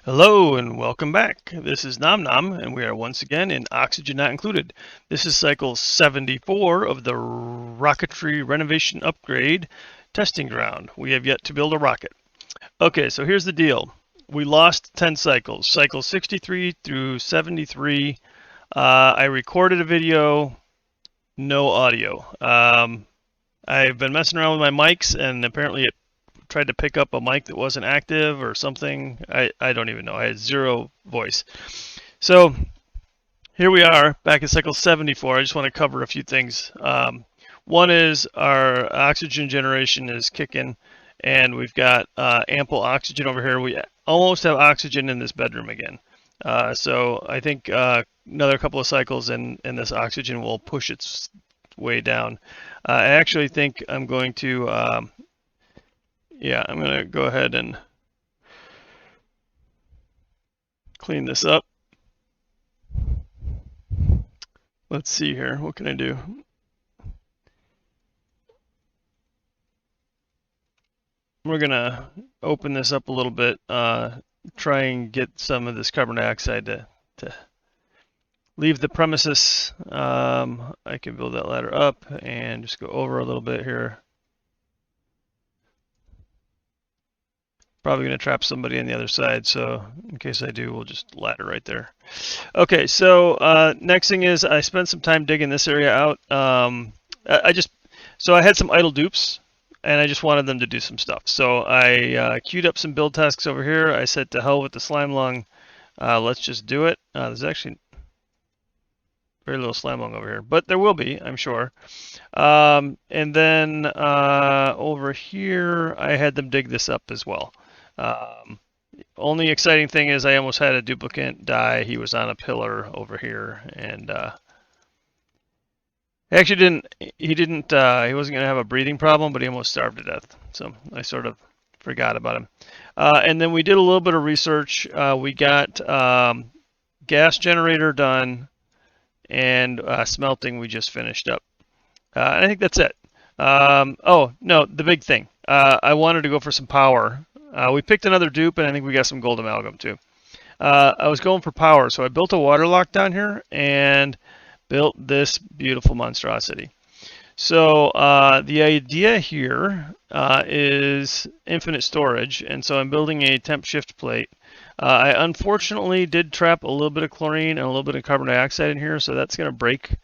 Hello and welcome back. This is Nom Nom, and we are once again in Oxygen Not Included. This is cycle 74 of the Rocketry Renovation Upgrade testing ground. We have yet to build a rocket. Okay, so here's the deal. We lost 10 cycles, cycle 63 through 73. I recorded a video, no audio. I've been messing around with my mics, and apparently it tried to pick up a mic that wasn't active or something. I don't even know. I had zero voice. So here we are back at cycle 74. I just want to cover a few things. One is our oxygen generation is kicking, and we've got ample oxygen over here. We almost have oxygen in this bedroom again. So I think another couple of cycles and this oxygen will push its way down. I actually think I'm going to yeah, I'm going to go ahead and clean this up. Let's see here. What can I do? We're going to open this up a little bit, try and get some of this carbon dioxide to leave the premises. I can build that ladder up and just go over a little bit here. Probably going to trap somebody on the other side, so in case I do, we'll just ladder right there. Okay, so next thing is I spent some time digging this area out. So I had some idle dupes, and I just wanted them to do some stuff. So I queued up some build tasks over here. I said to hell with the slime lung, let's just do it. There's actually very little slime lung over here, but there will be, I'm sure. And then over here, I had them dig this up as well. Only exciting thing is I almost had a duplicate die. He was on a pillar over here, and actually he wasn't going to have a breathing problem, but he almost starved to death. So I sort of forgot about him. And then we did a little bit of research. We got gas generator done, and smelting we just finished up. And I think that's it. Oh, no, the big thing. I wanted to go for some power. We picked another dupe, and I think we got some gold amalgam too. I was going for power, so I built a water lock down here and built this beautiful monstrosity. So the idea here is infinite storage, and so I'm building a temp shift plate. I unfortunately did trap a little bit of chlorine and a little bit of carbon dioxide in here, so that's going to break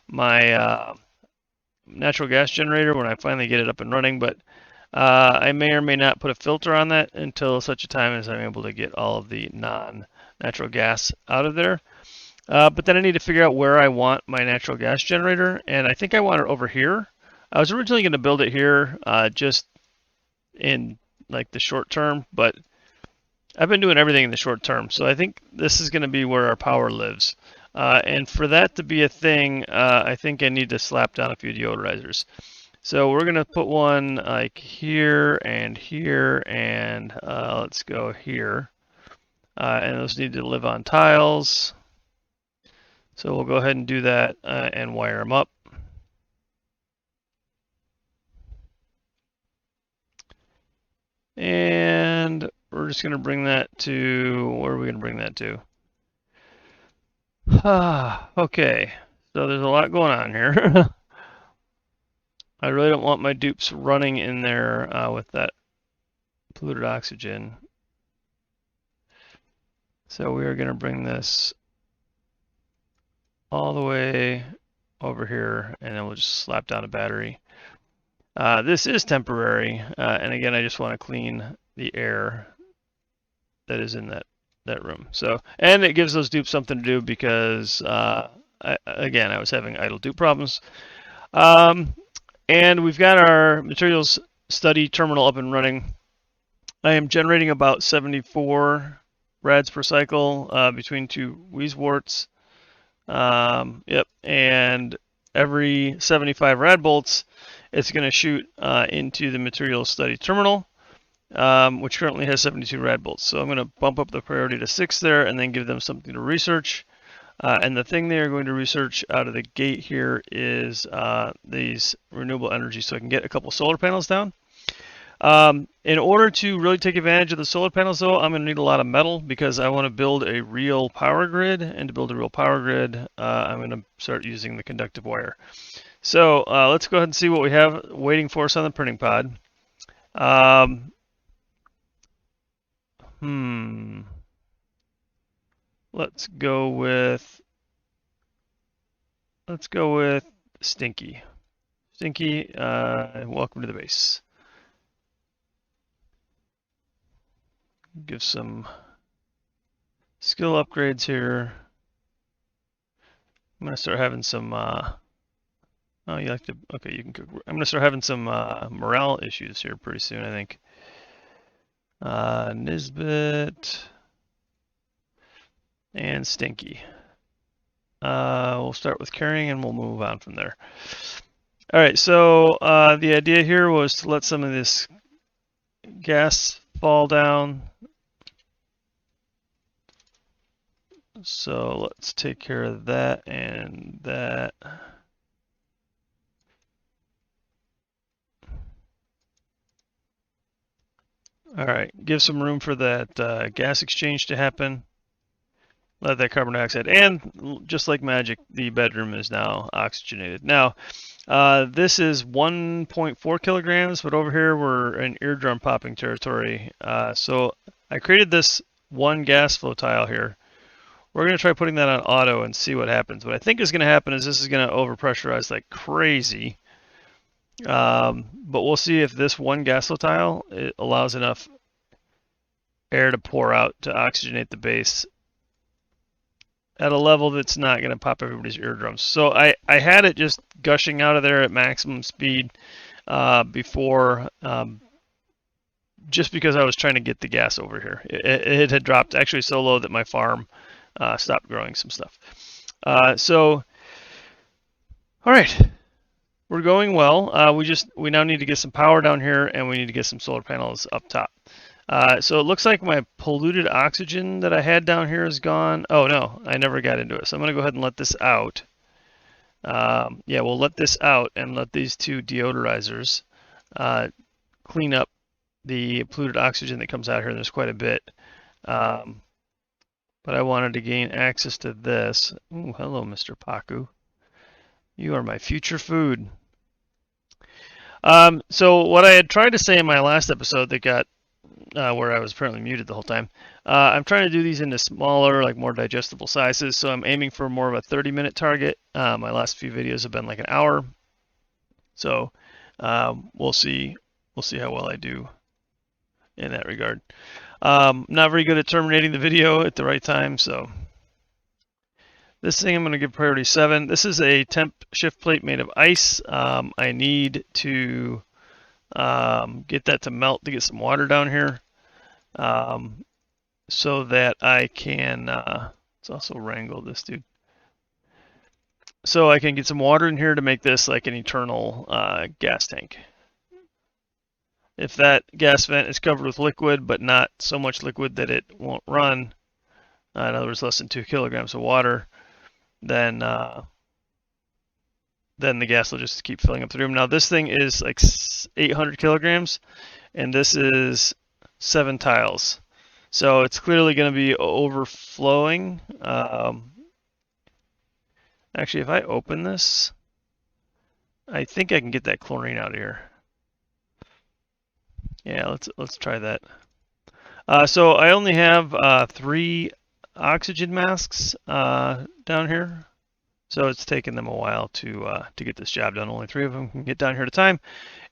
my natural gas generator when I finally get it up and running, but I may or may not put a filter on that until such a time as I'm able to get all of the non-natural gas out of there. But then I need to figure out where I want my natural gas generator, and I think I want it over here. I was originally going to build it here just in like the short term, but I've been doing everything in the short term, so I think this is going to be where our power lives. And for that to be a thing, I think I need to slap down a few deodorizers. So we're going to put one like here, and let's go here. And those need to live on tiles. So we'll go ahead and do that and wire them up. And we're just going to bring that to, where are we going to bring that to? Okay, so there's a lot going on here. I really don't want my dupes running in there with that polluted oxygen. So we are going to bring this all the way over here, and then we'll just slap down a battery. This is temporary, and again, I just want to clean the air that is in that room. So, and it gives those dupes something to do because, again, I was having idle dupe problems. And we've got our materials study terminal up and running. I am generating about 74 rads per cycle between two Weezeworts. Yep, and every 75 rad bolts, it's going to shoot into the materials study terminal, which currently has 72 rad bolts. So I'm going to bump up the priority to 6 there and then give them something to research. And the thing they are going to research out of the gate here is these renewable energy, so I can get a couple solar panels down. In order to really take advantage of the solar panels, though, I'm going to need a lot of metal because I want to build a real power grid. And to build a real power grid, I'm going to start using the conductive wire. So let's go ahead and see what we have waiting for us on the printing pod. Let's go with Stinky. Stinky, welcome to the base. Give some skill upgrades here. I'm gonna start having some. Oh, you like to? Okay, you can cook. I'm gonna start having some morale issues here pretty soon, I think. Nisbet and Stinky. We'll start with carrying and we'll move on from there. All right, so the idea here was to let some of this gas fall down. So let's take care of that and that. All right, give some room for that gas exchange to happen. Let that carbon dioxide, and just like magic, the bedroom is now oxygenated. Now, this is 1.4 kilograms, but over here we're in eardrum popping territory. So I created this one gas flow tile here. We're going to try putting that on auto and see what happens. What I think is going to happen is this is going to overpressurize like crazy. But we'll see if this one gas flow tile it allows enough air to pour out to oxygenate the base at a level that's not going to pop everybody's eardrums. So I had it just gushing out of there at maximum speed before, just because I was trying to get the gas over here. It had dropped actually so low that my farm stopped growing some stuff. So, all right, we're going well. We now need to get some power down here, and we need to get some solar panels up top. So it looks like my polluted oxygen that I had down here is gone. Oh no, I never got into it. So I'm going to go ahead and let this out. Yeah, we'll let this out and let these two deodorizers clean up the polluted oxygen that comes out here. There's quite a bit. But I wanted to gain access to this. Ooh, hello, Mr. Paku. You are my future food. So what I had tried to say in my last episode that got where I was apparently muted the whole time. I'm trying to do these into smaller, like more digestible sizes. So I'm aiming for more of a 30-minute target. My last few videos have been like an hour. So we'll see how well I do in that regard. Not very good at terminating the video at the right time. So this thing I'm going to give priority 7. This is a temp shift plate made of ice. I need to get that to melt to get some water down here. So that I can, let's also wrangle this dude. So I can get some water in here to make this like an eternal gas tank. If that gas vent is covered with liquid, but not so much liquid that it won't run, in other words, less than 2 kilograms of water, then the gas will just keep filling up the room. Now this thing is like 800 kilograms, and this is 7 tiles. So it's clearly going to be overflowing. Actually, if I open this, I think I can get that chlorine out of here. Yeah, let's try that. So I only have 3 oxygen masks down here. So it's taken them a while to get this job done. Only 3 of them can get down here at a time.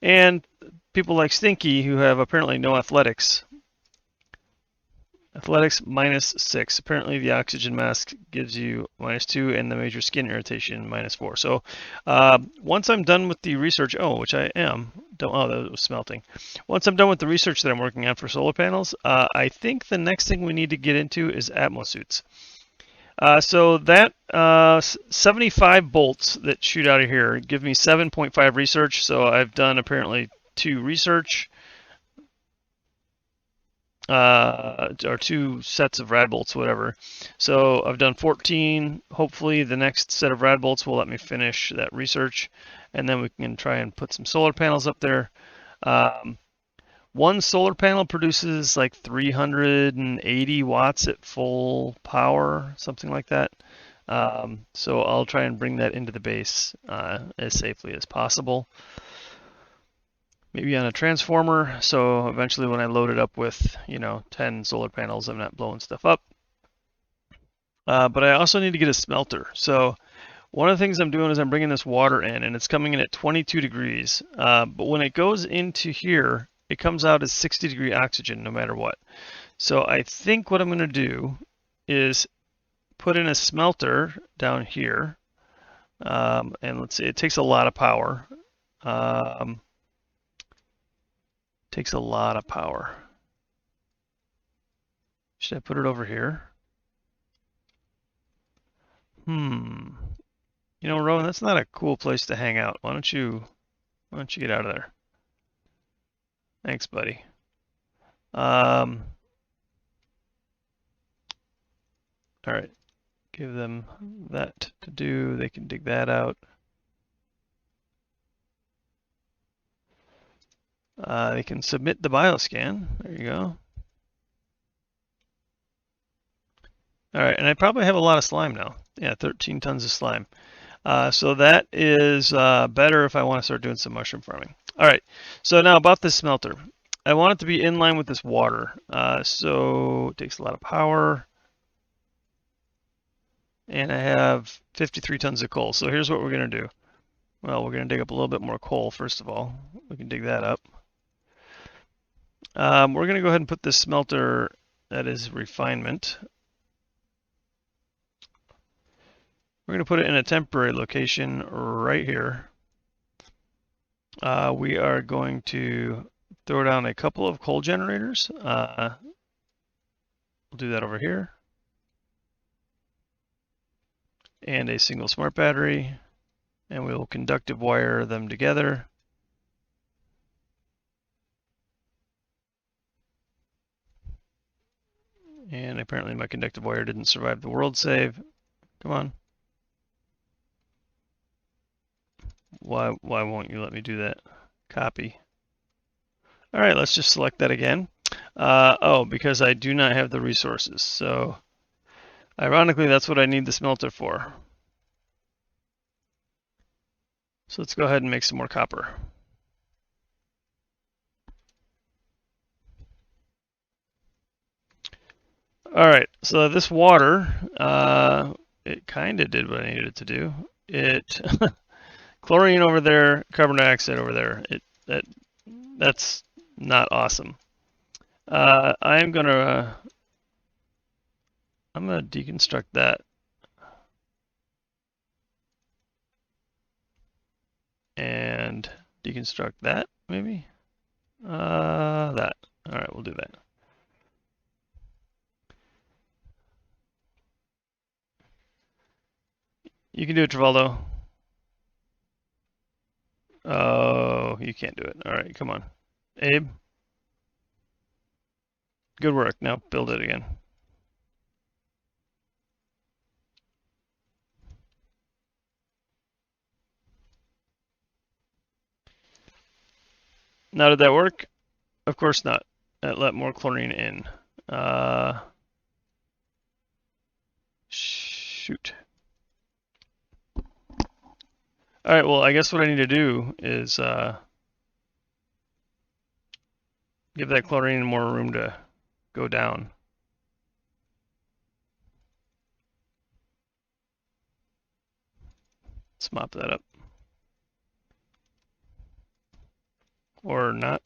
And people like Stinky, who have apparently no athletics. Athletics -6. Apparently the oxygen mask gives you -2 and the major skin irritation -4. So once I'm done with the research, which I am, that was smelting. Once I'm done with the research that I'm working on for solar panels, I think the next thing we need to get into is atmosuits. So that 75 bolts that shoot out of here give me 7.5 research. So I've done apparently 2 research. Or 2 sets of rad bolts, whatever. So I've done 14. Hopefully the next set of rad bolts will let me finish that research, and then we can try and put some solar panels up there. One solar panel produces like 380 watts at full power, something like that. So I'll try and bring that into the base as safely as possible. Maybe on a transformer, so eventually when I load it up with, 10 solar panels, I'm not blowing stuff up. But I also need to get a smelter. So one of the things I'm doing is I'm bringing this water in, and it's coming in at 22 degrees. But when it goes into here, it comes out as 60-degree oxygen no matter what. So I think what I'm going to do is put in a smelter down here. And let's see, it takes a lot of power. Takes a lot of power. Should I put it over here? Rowan, that's not a cool place to hang out. Why don't you get out of there? Thanks, buddy. All right, give them that to do. They can dig that out. They can submit the bioscan. There you go. All right, and I probably have a lot of slime now. Yeah, 13 tons of slime. So that is better if I want to start doing some mushroom farming. All right, so now about this smelter. I want it to be in line with this water. So it takes a lot of power. And I have 53 tons of coal. So here's what we're going to do. Well, we're going to dig up a little bit more coal, first of all. We can dig that up. We're going to go ahead and put this smelter, that is refinement. We're going to put it in a temporary location right here. We are going to throw down a couple of coal generators. We'll do that over here. And a single smart battery. And we will conductive wire them together. And apparently my conductive wire didn't survive the world save. Come on. Why won't you let me do that? Copy. All right, let's just select that again. Because I do not have the resources. So ironically, that's what I need the smelter for. So let's go ahead and make some more copper. All right, so this water, it kind of did what I needed it to do. It chlorine over there, carbon dioxide over there. That's not awesome. I'm gonna deconstruct that. And deconstruct that, maybe? That. All right, we'll do that. You can do it, Travaldo. Oh, you can't do it. All right, come on. Abe. Good work. Now build it again. Now, did that work? Of course not. That let more chlorine in. Shoot. All right, well, I guess what I need to do is give that chlorine more room to go down. Let's mop that up. Or not.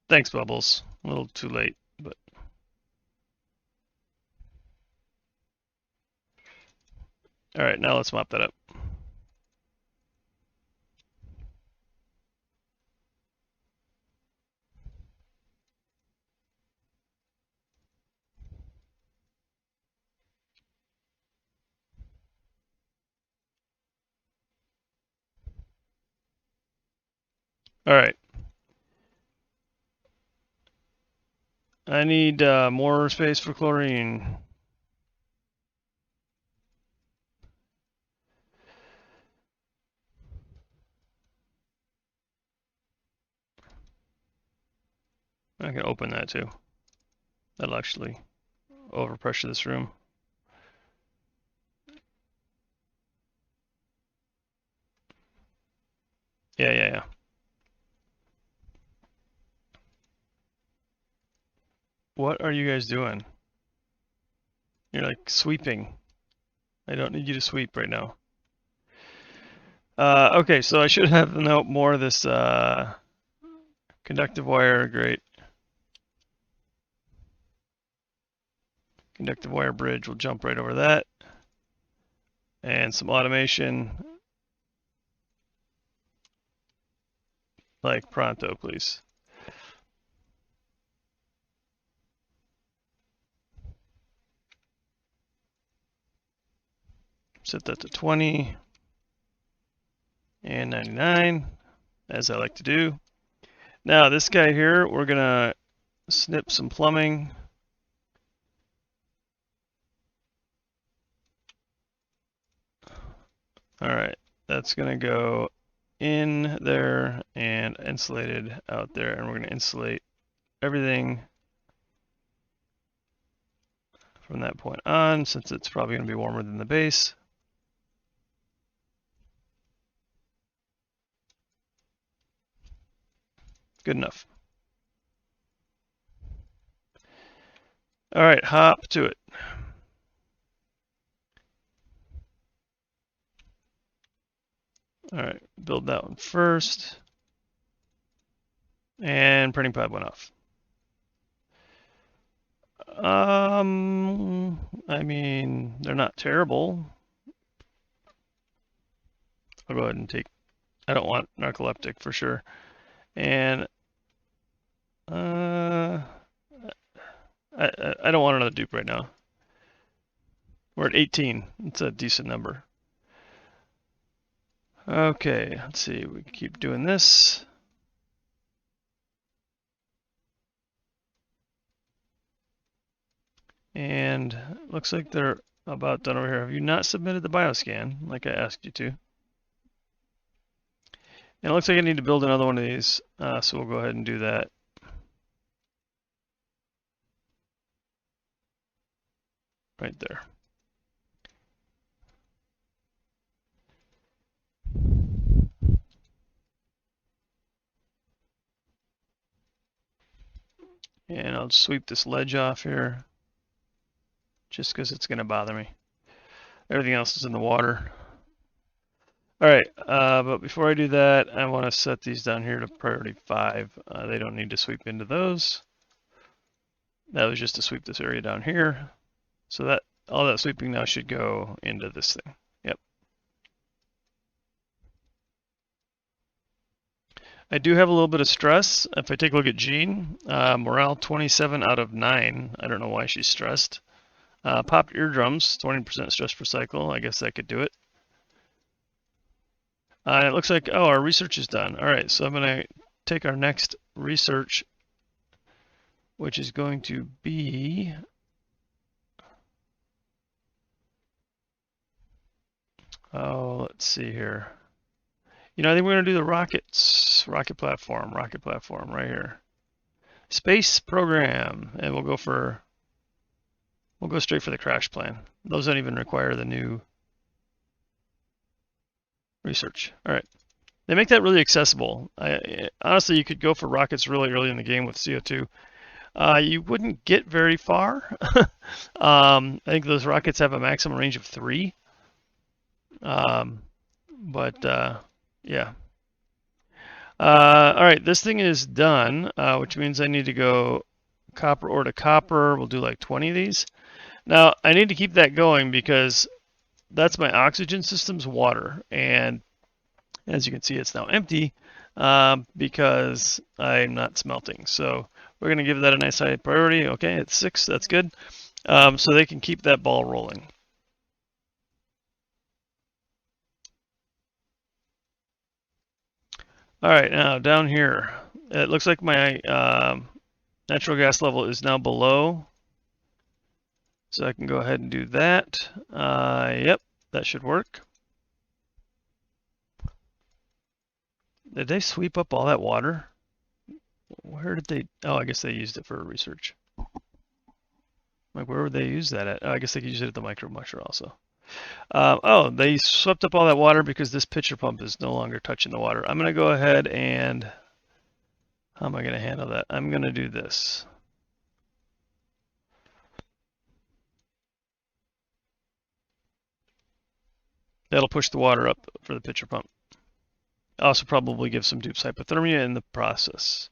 Thanks, Bubbles. A little too late, but. All right, now let's mop that up. All right. I need more space for chlorine. I can open that too. That'll actually overpressure this room. Yeah. What are you guys doing? You're like sweeping. I don't need you to sweep right now. Okay, so I should have no more of this conductive wire. Great. Conductive wire bridge. We'll jump right over that. And some automation. Like pronto, please. Set that to 20 and 99, as I like to do. Now this guy here, we're gonna snip some plumbing. All right, that's gonna go in there and insulated out there, and we're gonna insulate everything from that point on, since it's probably gonna be warmer than the base. Good enough. All right, hop to it. All right, build that one first. And printing pod went off. I mean, they're not terrible. I'll go ahead and take, I don't want narcoleptic for sure. And I don't want another dupe right now. We're at 18. It's a decent number. Okay, let's see. We can keep doing this. And it looks like they're about done over here. Have you not submitted the bioscan like I asked you to? And it looks like I need to build another one of these, so we'll go ahead and do that. Right there. And I'll sweep this ledge off here, just because it's going to bother me. Everything else is in the water. All right, but before I do that, I want to set these down here to priority 5. They don't need to sweep into those. That was just to sweep this area down here. So that all that sweeping now should go into this thing. Yep. I do have a little bit of stress. If I take a look at Jean, morale 27 out of 9. I don't know why she's stressed. Popped eardrums, 20% stress per cycle. I guess that could do it. It looks like, oh, our research is done. All right, so I'm going to take our next research, which is going to be let's see here. You know, I think we're going to do the rocket platform right here. Space program, and we'll go straight for the crash plan. Those don't even require the new research. All right. They make that really accessible. Honestly, you could go for rockets really early in the game with CO2. You wouldn't get very far. I think those rockets have a maximum range of 3. Yeah. All right, this thing is done, which means I need to go copper ore to copper. We'll do like 20 of these. Now, I need to keep that going because that's my oxygen system's water. And as you can see, it's now empty because I'm not smelting. So we're going to give that a nice high priority. Okay, it's 6. That's good. So they can keep that ball rolling. All right, now down here, it looks like my natural gas level is now below. So I can go ahead and do that. Yep, that should work. Did they sweep up all that water? where did they? Oh, I guess they used it for research. Like, where would they use that at? Oh, I guess they could use it at the micro musher also. Oh, they swept up all that water because this pitcher pump is no longer touching the water. I'm going to go ahead and, how am I going to handle that? I'm going to do this. That'll push the water up for the pitcher pump. Also probably give some dupes hypothermia in the process.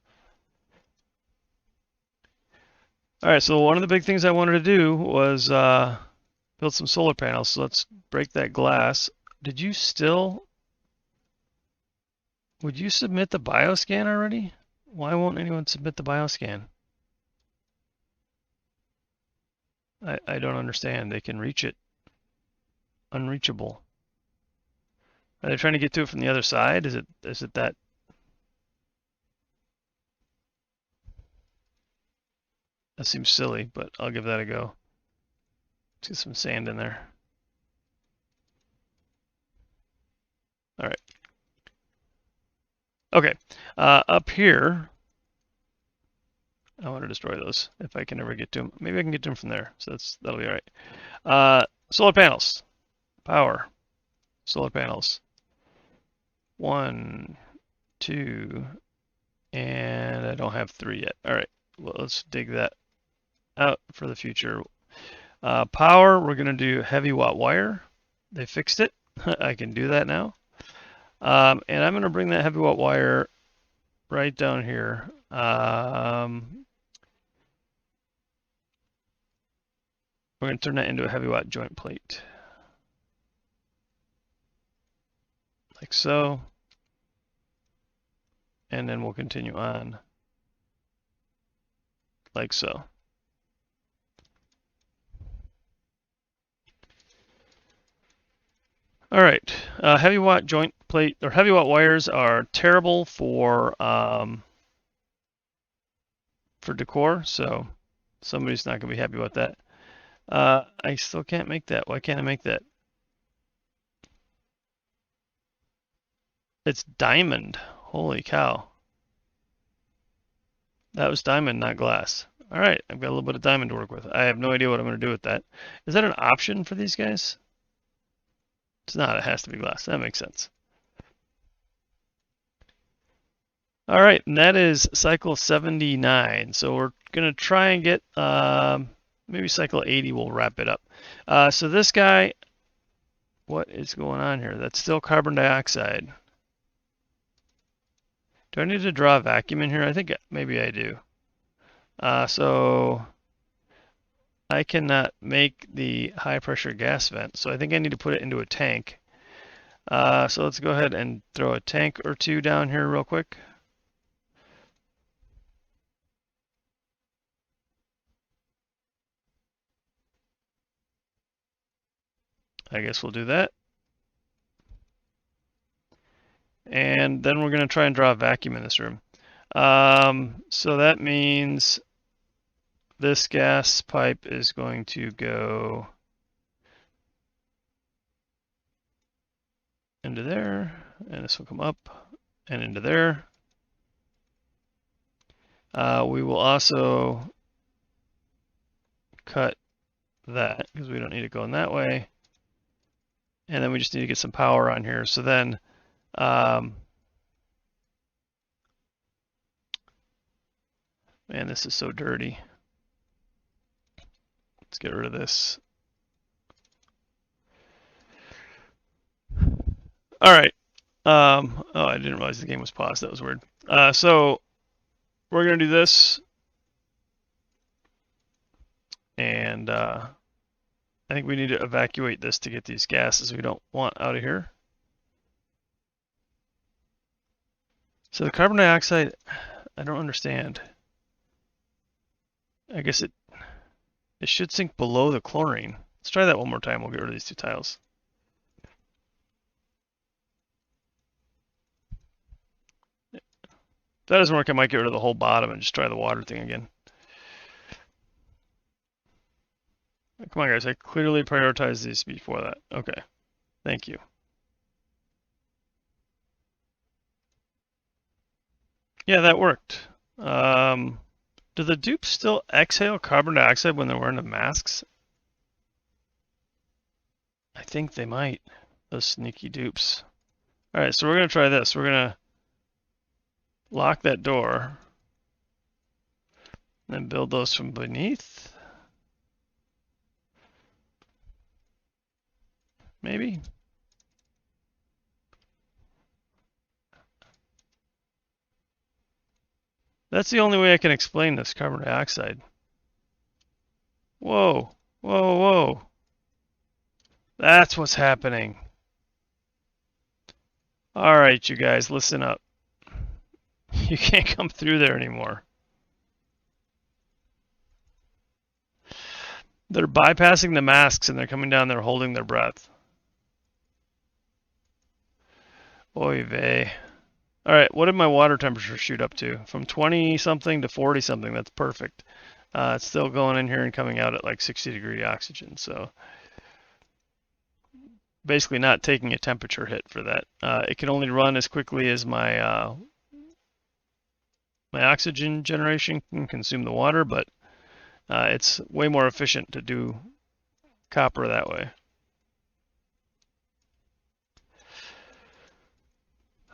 All right, so one of the big things I wanted to do was build some solar panels. So let's break that glass. Did you still, would you submit the bioscan already? Why won't anyone submit the bioscan? I don't understand. They can reach it. Unreachable. Are they trying to get to it from the other side? Is it that? That seems silly, but I'll give that a go. Let's get some sand in there. All right. Okay. Up here, I want to destroy those if I can ever get to them. Maybe I can get to them from there, so that'll be all right. Solar panels, power, solar panels. 1, 2, and I don't have 3 yet. All right, well, let's dig that out for the future. Power, we're gonna do heavy watt wire. They fixed it. I can do that now. And I'm gonna bring that heavy watt wire right down here. We're going to turn that into a heavy watt joint plate. Like so. And then we'll continue on. Like so. All right. Heavy watt joint plate, or heavy watt wires are terrible for decor, so somebody's not going to be happy about that. I still can't make that. Why can't I make that? It's diamond. Holy cow. That was diamond, not glass. All right, I've got a little bit of diamond to work with. I have no idea what I'm going to do with that. Is that an option for these guys? It's not. It has to be glass. That makes sense. All right, and that is cycle 79. So we're going to try and get, maybe cycle 80 will wrap it up. So this guy, what is going on here? That's still carbon dioxide. Do I need to draw a vacuum in here? I think maybe I do. So I cannot make the high pressure gas vent, so I think I need to put it into a tank. So let's go ahead and throw a tank or two down here real quick. I guess we'll do that. And then we're going to try and draw a vacuum in this room. So that means this gas pipe is going to go into there, and this will come up and into there. We will also cut that because we don't need it going that way. And then we just need to get some power on here. So then, man, this is so dirty. Let's get rid of this. All right. Oh, I didn't realize the game was paused. That was weird. So we're going to do this. And I think we need to evacuate this to get these gases we don't want out of here. So the carbon dioxide, I don't understand. I guess it should sink below the chlorine. Let's try that one more time. We'll get rid of these 2 tiles. If that doesn't work, I might get rid of the whole bottom and just try the water thing again. Come on, guys. I clearly prioritized these before that. Okay. Thank you. Yeah, that worked. Do the dupes still exhale carbon dioxide when they're wearing the masks? I think they might. Those sneaky dupes. All right, so we're gonna try this. We're gonna lock that door and then build those from beneath. Maybe. That's the only way I can explain this carbon dioxide. Whoa, whoa, whoa. That's what's happening. All right, you guys, listen up. You can't come through there anymore. They're bypassing the masks and they're coming down there holding their breath. Oy vey. All right, what did my water temperature shoot up to? From 20 something to 40 something. That's perfect. It's still going in here and coming out at like 60-degree oxygen. So basically not taking a temperature hit for that. It can only run as quickly as my my oxygen generation can consume the water, but it's way more efficient to do copper that way.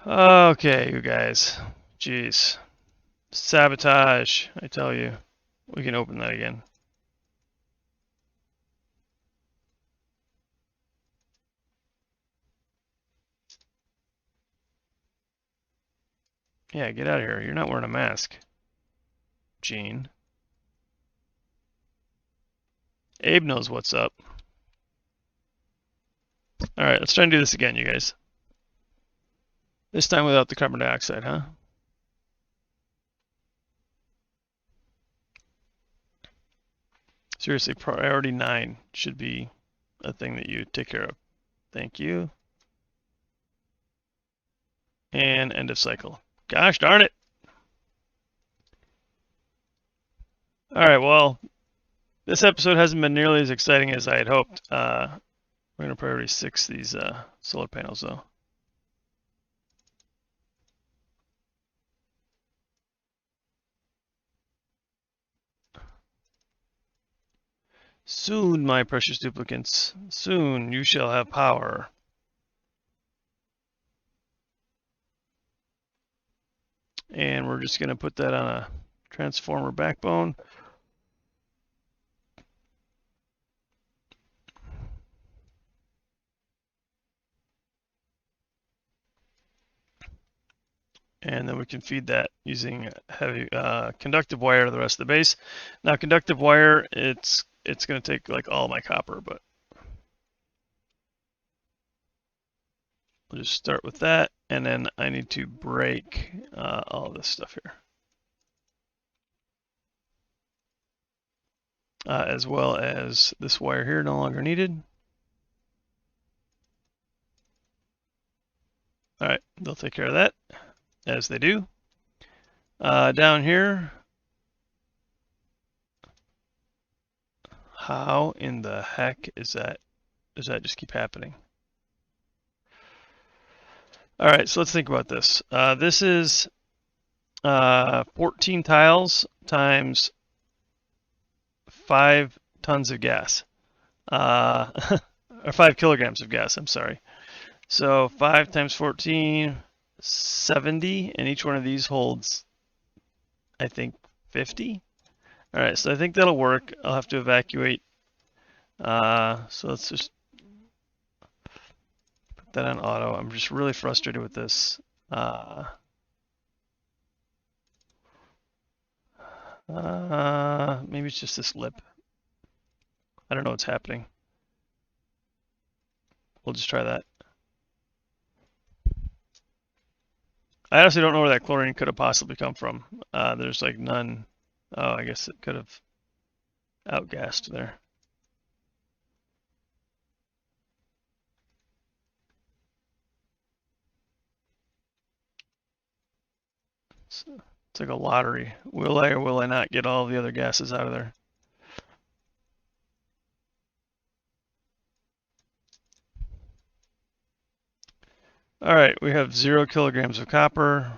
Okay, you guys. Jeez. Sabotage, I tell you. We can open that again. Yeah, get out of here. You're not wearing a mask, Gene. Abe knows what's up. All right, let's try and do this again, you guys. This time without the carbon dioxide, huh? Seriously, priority 9 should be a thing that you take care of. Thank you. And end of cycle. Gosh darn it. All right, well, this episode hasn't been nearly as exciting as I had hoped. We're going to priority 6 these solar panels, though. Soon, my precious duplicants, soon you shall have power. And we're just going to put that on a transformer backbone. And then we can feed that using heavy conductive wire to the rest of the base. Now, conductive wire, it's going to take like all my copper, but we'll just start with that, and then I need to break all this stuff here. As well as this wire here, no longer needed. All right, they'll take care of that, as they do. Down here, how in the heck is that? Does that just keep happening? All right, so let's think about this. This is 14 tiles times 5 tons of gas, or 5 kilograms of gas, I'm sorry. So 5 times 14, 70, and each one of these holds, I think, 50. All right, so I think that'll work. I'll have to evacuate. So let's just put that on auto. I'm just really frustrated with this. Maybe it's just this lip. I don't know what's happening. We'll just try that. I honestly don't know where that chlorine could have possibly come from. There's like none. Oh, I guess it could have outgassed there. It's like a lottery. Will I or will I not get all the other gases out of there? All right, we have 0 kilograms of copper.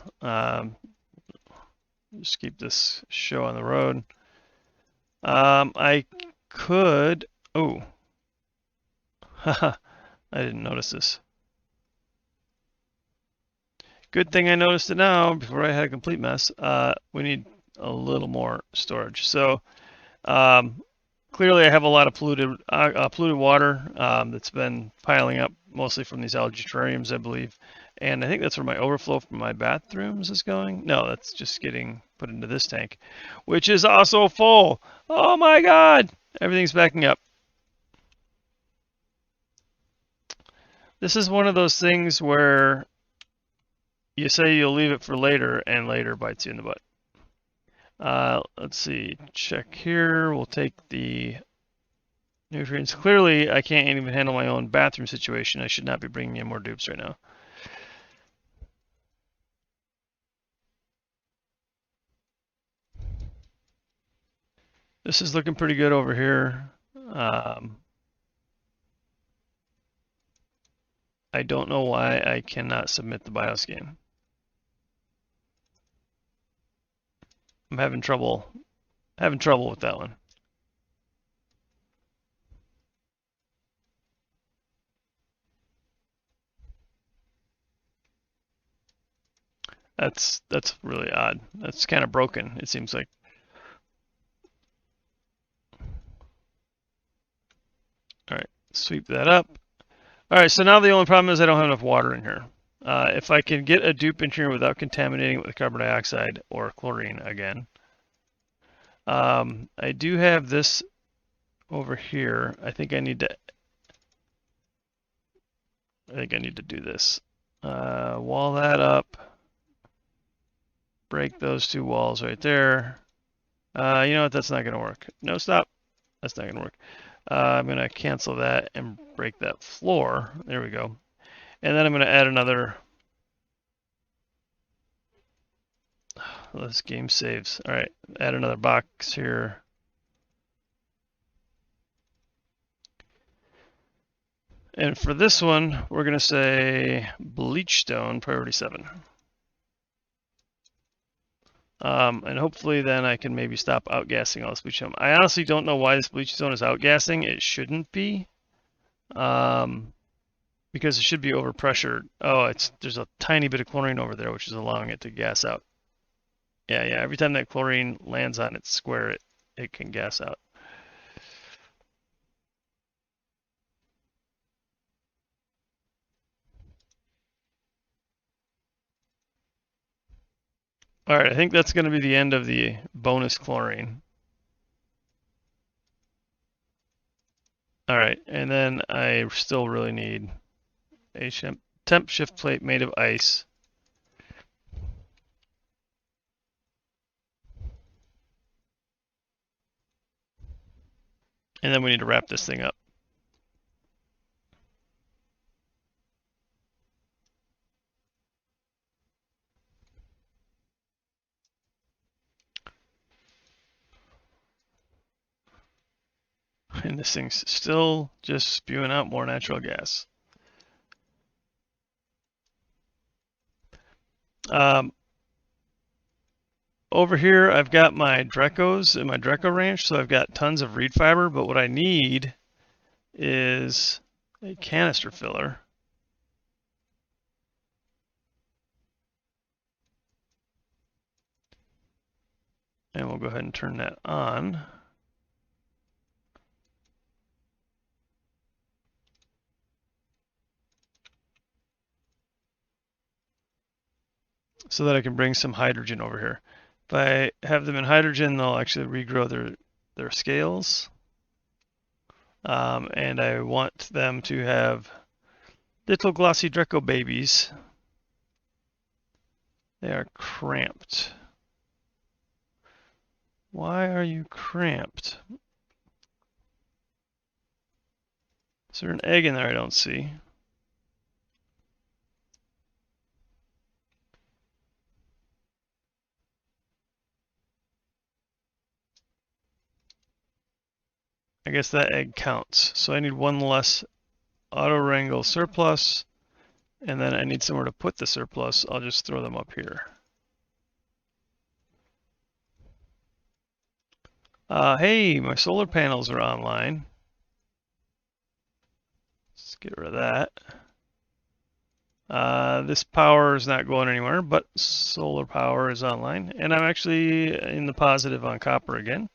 just keep this show on the road. I could, oh, haha, I didn't notice this. Good thing I noticed it now before I had a complete mess. We need a little more storage. So clearly I have a lot of polluted water that's been piling up, mostly from these algae terrariums, I believe. And I think that's where my overflow from my bathrooms is going. No, that's just getting put into this tank, which is also full. Oh my God, everything's backing up. This is one of those things where you say you'll leave it for later, and later bites you in the butt. Let's see, check here. We'll take the nutrients. Clearly, I can't even handle my own bathroom situation. I should not be bringing in more dupes right now. This is looking pretty good over here. I don't know why I cannot submit the bioscan. I'm having trouble with that one. That's really odd. That's kind of broken, it seems like. All right, sweep that up. All right, so now the only problem is I don't have enough water in here. If I can get a dupe in here without contaminating it with carbon dioxide or chlorine again. I do have this over here. I think I need to do this. Wall that up. Break those two walls right there. You know what? That's not going to work. No, stop. That's not going to work. I'm going to cancel that and break that floor. There we go. And then I'm going to add another. This game saves. All right, add another box here. And for this one, we're going to say bleach stone priority 7. And hopefully then I can maybe stop outgassing all this bleach stone. I honestly don't know why this bleach stone is outgassing. It shouldn't be. Because it should be overpressured. Oh, there's a tiny bit of chlorine over there, which is allowing it to gas out. Yeah. Every time that chlorine lands on its square, it can gas out. All right, I think that's going to be the end of the bonus chlorine. All right, and then I still really need a temp shift plate made of ice. And then we need to wrap this thing up. And this thing's still just spewing out more natural gas. Over here, I've got my Drecos in my Dreco ranch, so I've got tons of reed fiber, but what I need is a canister filler. And we'll go ahead and turn that on. So that I can bring some hydrogen over here. If I have them in hydrogen, they'll actually regrow their scales. And I want them to have little glossy Dreco babies. They are cramped. Why are you cramped? Is there an egg in there I don't see? I guess that egg counts. So I need one less auto wrangle surplus, and then I need somewhere to put the surplus. I'll just throw them up here. Hey, my solar panels are online. Let's get rid of that. This power is not going anywhere, but solar power is online, and I'm actually in the positive on copper again.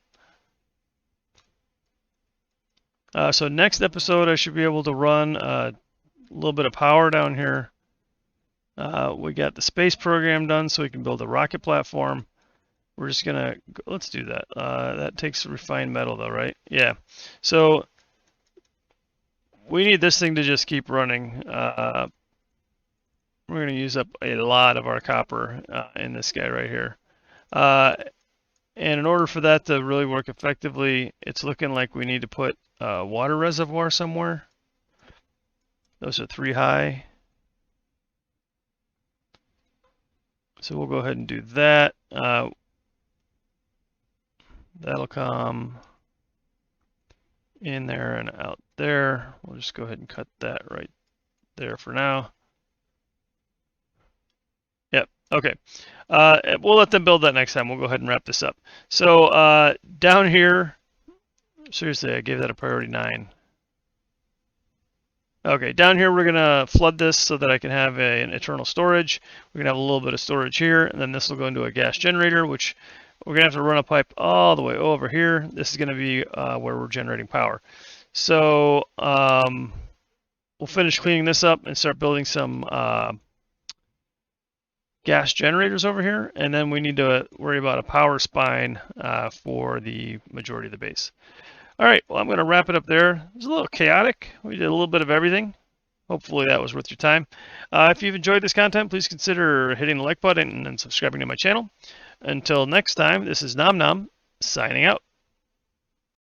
So next episode, I should be able to run a little bit of power down here. We got the space program done, so we can build a rocket platform. We're just gonna, let's do that. That takes refined metal though, right? Yeah. So we need this thing to just keep running. We're gonna use up a lot of our copper in this guy right here. And in order for that to really work effectively, it's looking like we need to put a water reservoir somewhere. Those are 3 high. So we'll go ahead and do that. That'll come in there and out there. We'll just go ahead and cut that right there for now. Yep, okay. We'll let them build that next time. We'll go ahead and wrap this up. So down here, seriously, I gave that a priority 9. Okay, down here we're gonna flood this so that I can have an eternal storage. We're gonna have a little bit of storage here, and then this will go into a gas generator, which we're gonna have to run a pipe all the way over here. This is gonna be where we're generating power. So we'll finish cleaning this up and start building some gas generators over here, and then we need to worry about a power spine for the majority of the base. All right, well, I'm going to wrap it up there. It was a little chaotic. We did a little bit of everything. Hopefully that was worth your time. If you've enjoyed this content, please consider hitting the like button and subscribing to my channel. Until next time, this is Nom Nom, signing out.